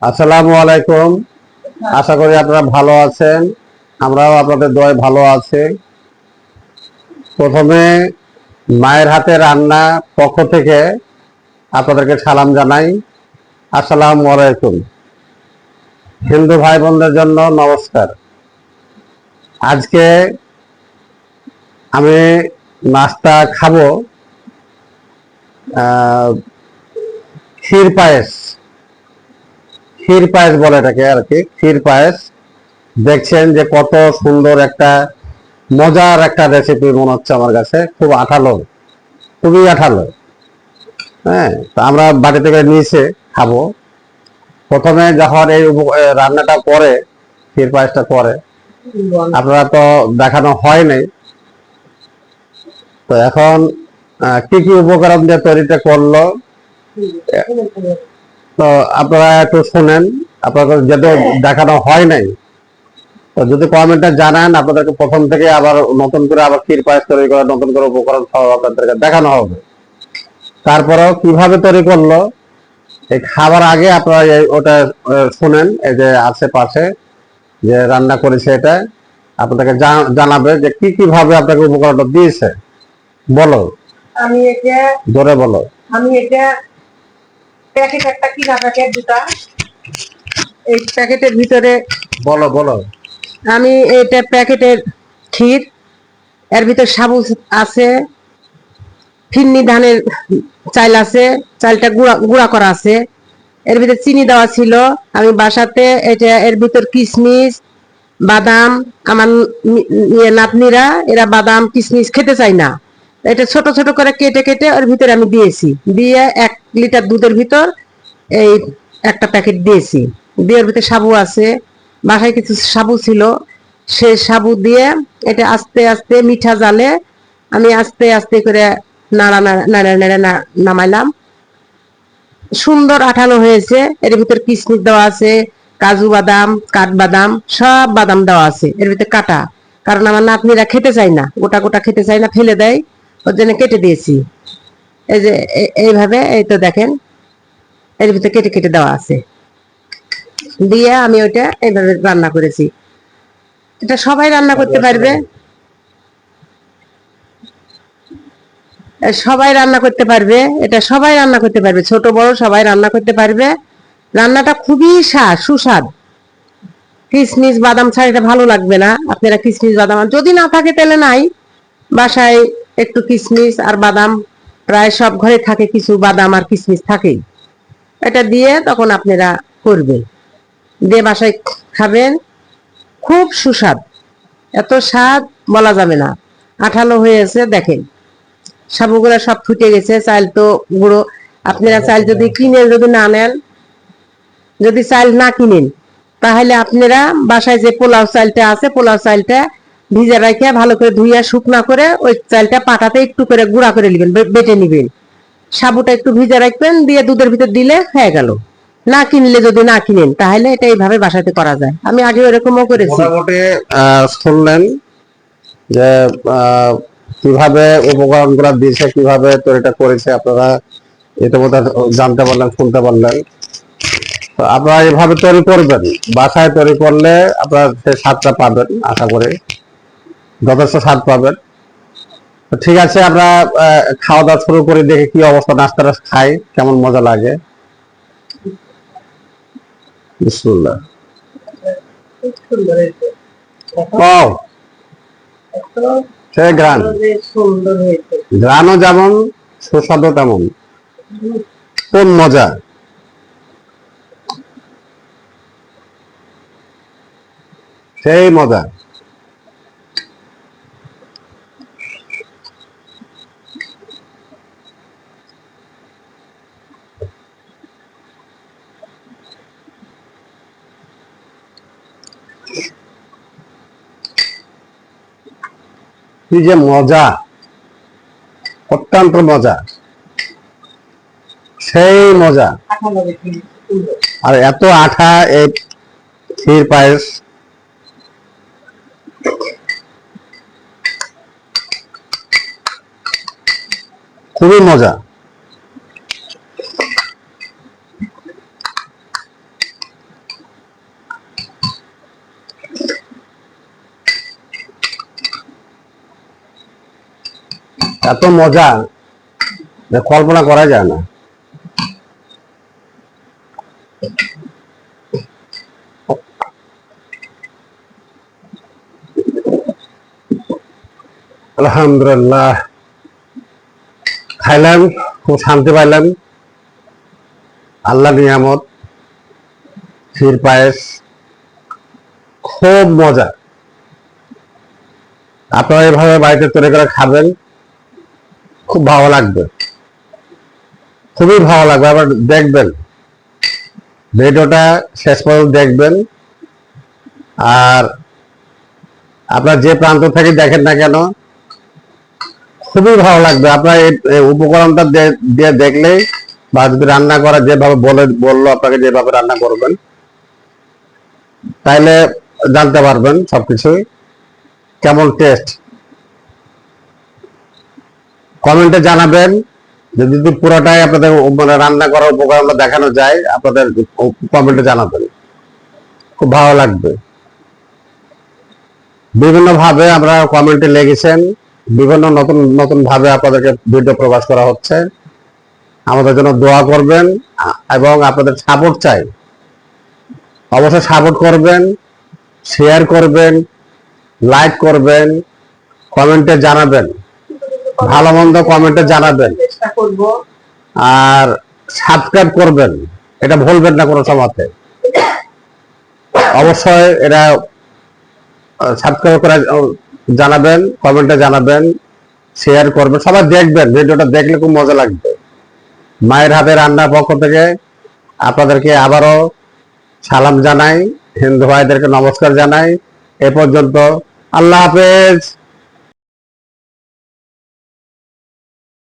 আসসালামু আলাইকুম। আশা করি আপনারা ভালো আছেন। আমরাও আপনাদের দোয়ায় ভালো আছি। প্রথমে মায়ের হাতে রান্না পক্ষ থেকে আপনাদেরকে সালাম জানাই। আসসালামু আলাইকুম। হিন্দু ভাই বোনদের জন্য নমস্কার। আজকে আমি নাস্তা খাবো ক্ষীর পায়েস। ক্ষীর পায়েস বলে এটাকে আর কি, ক্ষীর পায়েস। দেখছেন যে কত সুন্দর একটা মজার একটা রেসিপি মনে হচ্ছে আমার কাছে, খুব আঠালো, খুবই আঠালো। হ্যাঁ, তো আমরা বাড়ি থেকে নিয়েছে খাবো। প্রথমে যখন এই রান্নাটা করে, ক্ষীর পায়েসটা করে, আপনারা তো দেখানো হয় নাই। তো এখন কি কি উপকরণ দিয়ে তৈরিটা করলো, তো আপনারা একটু শুনেন। আপনাদের যেহেতু দেখানো হয় নাই, তো যদি কমেন্টে জানান, আপনাদেরকে প্রথম থেকে আবার নতুন করে আবার ক্ষীর পায়েস তৈরি করে নতুন করে উপকরণ সহ আপনাদেরকে দেখানো হবে। তারপরেও কিভাবে তৈরি করলো এই খাবার আগে আপনারা ওটা শুনেন। এই যে আশেপাশে যে রান্না করেছে এটা আপনাদেরকে জানাবে যে কি কি ভাবে আপনাকে উপকরণটা দিয়েছে। বলো, আমি এটা জোরে বলো। আমি এটা প্যাকেট একটা কিনা প্যাকেট দুটা, এই প্যাকেটের ভিতরে বলো বলো। আমি এটা প্যাকেটের ক্ষীর, এর ভিতর সাবু আছে, ফিন্নি ধানের চাল আছে, চালটা গুঁড়া গুঁড়া করা আছে, এর ভিতর চিনি দেওয়া ছিল। আমি বাসাতে এটা এর ভিতর কিশমিশ, বাদাম, আমার নাতনিরা এরা বাদাম কিশমিশ খেতে চায় না, এটা ছোট ছোট করে কেটে কেটে ওর ভিতরে আমি দিয়েছি, দিয়ে 1 লিটার দুধের ভিতর এই একটা প্যাকেট দিয়েছি, দিয়ে ওর ভিতরে সাবু আছে, বাসায় কিছু সাবু ছিল, সেই সাবু দিয়ে এটা আস্তে আস্তে মিঠা জালে আমি আস্তে আস্তে করে নাড়া নাড়া নাড়া নামাইলাম। সুন্দর আঠালো হয়েছে। এর ভিতর কিশমিশ দেওয়া আছে, কাজু বাদাম, কাঠবাদাম, সব বাদাম দেওয়া আছে এর ভিতরে কাটা, কারণ আমার নাতনিরা খেতে চায় না, গোটা গোটা খেতে চায় না, ফেলে দেয়, ওর জন্য কেটে দিয়েছি। এই যে এইভাবে, এই তো দেখেন এর ভিতরে কেটে কেটে দেওয়া আছে, দিয়ে আমি ওইটা এইভাবে রান্না করেছি। এটা সবাই রান্না করতে পারবে, সবাই রান্না করতে পারবে, এটা সবাই রান্না করতে পারবে, ছোট বড় সবাই রান্না করতে পারবে। রান্নাটা খুবই সুস্বাদ। কিশমিশ বাদাম ছাড়া এটা ভালো লাগবে না। আপনারা কিশমিশ বাদাম যদি না থাকে তাহলে নাই, বাসায় একটু কিশমিশ আর বাদাম প্রায় সব ঘরে থাকে, কিছু বাদাম আর কিশমিশ থাকেই, এটা দিয়ে তখন আপনারা করবেন, দিয়ে বাসায় খাবেন, খুব সুস্বাদ। এত স্বাদ বলা যাবে না, আঠালো হয়েছে দেখেন, সাবুগুলা সব ফুটে গেছে, চাল তো গুঁড়ো। আপনারা চাল যদি কিনে যদি না নেন, যদি চাল না কিনেন, তাহলে আপনারা বাসায় যে পোলাও চালটা আছে, পোলাও চালটা ভিজে রাখে ভালো করে ধুইয়া শুকনা করে ওই চালটা পাটাতে একটু করে গুঁড়া করে নেবেন, বেটে নিবেন, সাবুটা একটু ভিজে রাখবেন, দিয়ে দুধের ভিতর দিলে হয়ে গেল। না কিনলে যদি না কিনেন তাহলে এটা এইভাবে বাসাতে করা যায়, আমি আগে ওরকমও করেছি। মোটামুটি শুনলেন যে কিভাবে উপকরণ গুলা দিয়েছে, কিভাবে তৈরিটা করেছে, আপনারা এটা বোধ জানতে পারলেন, শুনতে পারলেন। তো আপনারা এভাবে তৈরি করবেন, বাসায় তৈরি করলে আপনারা সেই স্বাদটা পাবেন, আশা করি যথেষ্ট স্বাদ পাবেন। তো ঠিক আছে, আমরা খাওয়া দাওয়া শুরু করে দেখি কি অবস্থা, নাস্তাটা খাই কেমন মজা লাগে। বিসমিল্লাহ। ও, সে গ্রান, গ্রানও যেমন সুস্বাদু তেমন, কোন মজা। সেই মজা। কি যে মজা, অত্যন্ত মজা, সেই মজা। আর এত আঠা এই ক্ষীর পায়েস, খুবই মজা। এত মজা যে কল্পনা করা যায় না। আলহামদুলিল্লাহ, খাইলাম, খুব শান্তি পাইলাম। আল্লাহ নিয়ামত, ক্ষীর পায়েস খুব মজা। আপনারা এভাবে বাড়িতে তৈরি করে খাবেন, খুব ভালো লাগবে, খুবই ভালো লাগবে। আবার দেখবেন, ভিডিওটা শেষ পর্যন্ত দেখবেন। আর আপনার যে প্রান্ত থেকে দেখেন না কেন, খুবই ভালো লাগবে। আপনার এই উপকরণটা দিয়ে দেখলেই, বা যদি রান্না করা যেভাবে বললো আপনাকে যেভাবে রান্না করবেন, তাইলে জানতে পারবেন সবকিছুই কেমন টেস্ট। কমেন্টে জানাবেন, যদি পুরোটাই আপনাদের মানে রান্না করার উপকরণটা দেখানো যায়, আপনাদের কমেন্টে জানাবেন, খুব ভালো লাগবে। বিভিন্ন ভাবে আমরা কমেন্টে লিখেছেন, বিভিন্ন নতুন নতুন ভাবে আপনাদেরকে ভিডিও প্রকাশ করা হচ্ছে। আমাদের জন্য দোয়া করবেন এবং আপনাদের সাপোর্ট চাই। অবশ্যই সাপোর্ট করবেন, শেয়ার করবেন, লাইক করবেন, কমেন্টে জানাবেন, ভালো মন্দ কমেন্টে জানাবেন, চেষ্টা করব। আর সাবস্ক্রাইব করবেন, এটা ভুলবেন না কোনো সময়তে। অবশ্যই এটা সাবস্ক্রাইব করে জানাবেন, কমেন্টে জানাবেন, শেয়ার করবেন, সবাই দেখবেন। ভিডিওটা দেখলে খুব মজা লাগবে। মায়ের হাতে রান্নার পক্ষ থেকে আপনাদেরকে আবারও সালাম জানাই, হিন্দু ভাইদেরকে নমস্কার জানাই। এ পর্যন্ত, আল্লাহ হাফেজ।